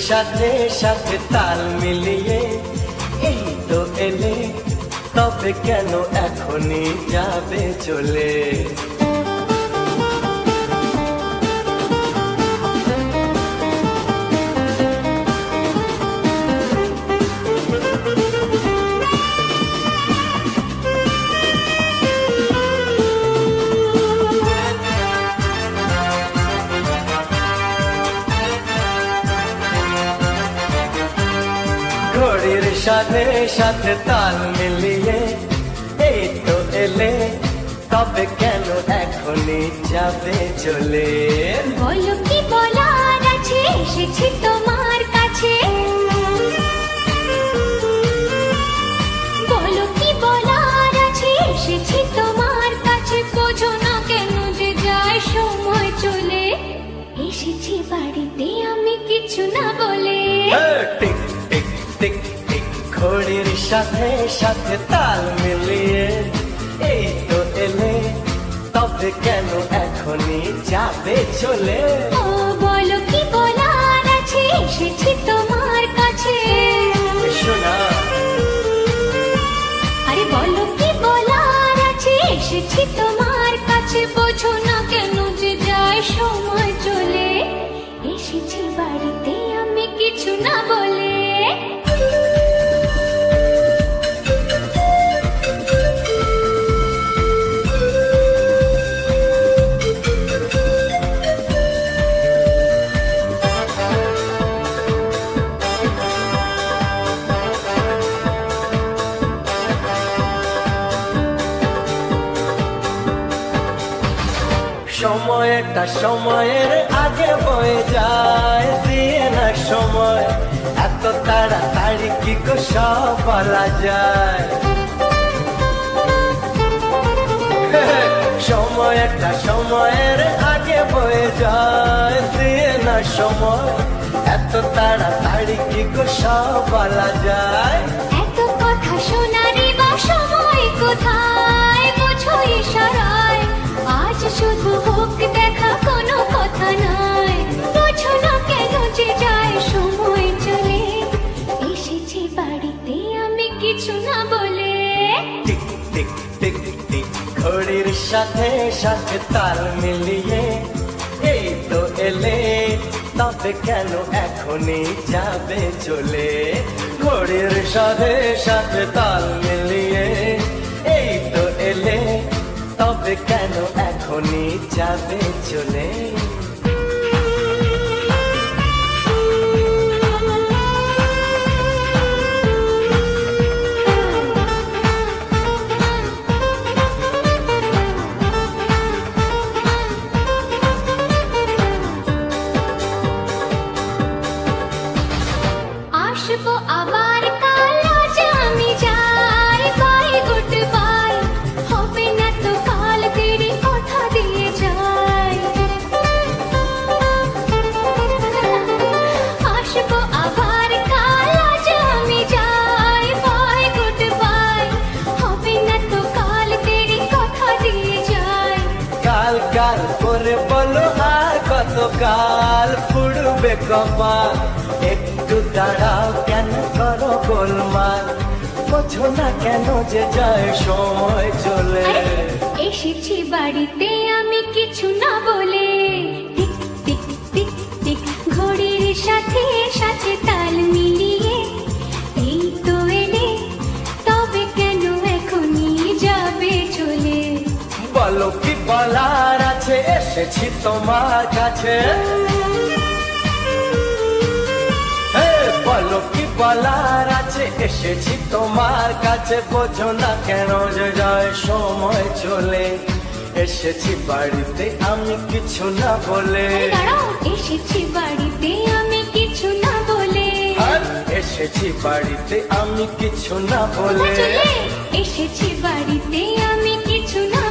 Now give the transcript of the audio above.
সাথে সাথে তাল মিলিয়ে এই তো এলে, তবে কেন এখনই যাবে চলে? ঘড়ির সাথে সাথে তাল মিলিয়ে এই তো এলে, তবে কেন এখনই যাবে চলে? বলো কি বলার আছে, এসেছি তোমার কাছে। বলো কি বলার আছে, এসেছি তোমার কাছে। বোঝো না কেন যে যায় সময় চলে? এসেছি বাড়িতে আমি কিছু না বলে। টিক টিক টিক টিক ঘড়ির সাথে সাথে তাল মিলিয়ে এই তো এলে, তবে কেন এখনই যাবে চলে? ও বলো কি বলার আছে, এসেছি তোমার কাছে। শোনা, আরে বলো কি বলার আছে, এসেছি তোমার কাছে। বোঝো না কেন যে যায় সময় চলে? এসেছি বাড়িতে আমি কিছু না বলে। সময়টা সময়ের আগে বয়ে যায়, দিয়ে না সময় এত তাড়াতাড়ি কি গো সব বলা যায়? সময়টা সময়ের আগে বয়ে যায়, দিয়ে না সময় এত তাড়াতাড়ি কি গো সব বলা যায়? এত কথা শোনারে বা সময় কোথায়? বোঝো ইশারায় আজ শুধু হোক দেখা, কোনো কথা নাই। বোঝো না কেন যে যায় সময় চলে? এসেছি বাড়িতে আমি কিছু না বলে। টিক টিক টিক টিক ঘড়ির সাথে সাথে তাল মিলিয়ে এই তো এলে, তবে কেন এখনই যাবে চলে? ঘড়ির সাথে সাথে তাল মিলিয়ে এই তো এলে, তবে কেন এখনই যাবে চলে? আসবো আবার কাল, আজ আমি যাই। বাই গুড বাই, হবে না তো কাল দেরি, কথা দিয়ে যাই। আসবো আবার কাল, আজ আমি যাই। বাই গুড বাই, হবে না তো কাল দেরি, কথা দিয়ে যাই। কাল কাল করে বলো আর কতকাল পুড়বে কপাল? একটু দাঁড়াও, কেন করো গোলমাল? বোঝো না কেন যে যায় সময় চলে? এসেছি বাড়িতে আমি কিছু না বলে। টিক টিক টিক টিক ঘড়ির সাথে সাথে তাল মিলিয়ে এই তো এলে, তবে কেন এখনই যাবে চলে? বলো কি বলার আছে, এসেছি তোমার কাছে। বলো কি বলার আছে, এসেছি তোমার কাছে। বোঝো না কেন যে যায় সময় চলে? এসেছি বাড়িতে আমি কিছু না বলে। দাঁড়াও, এসেছি বাড়িতে আমি কিছু না বলে। এসেছি বাড়িতে আমি কিছু না বলে। এসেছি বাড়িতে আমি কিছু না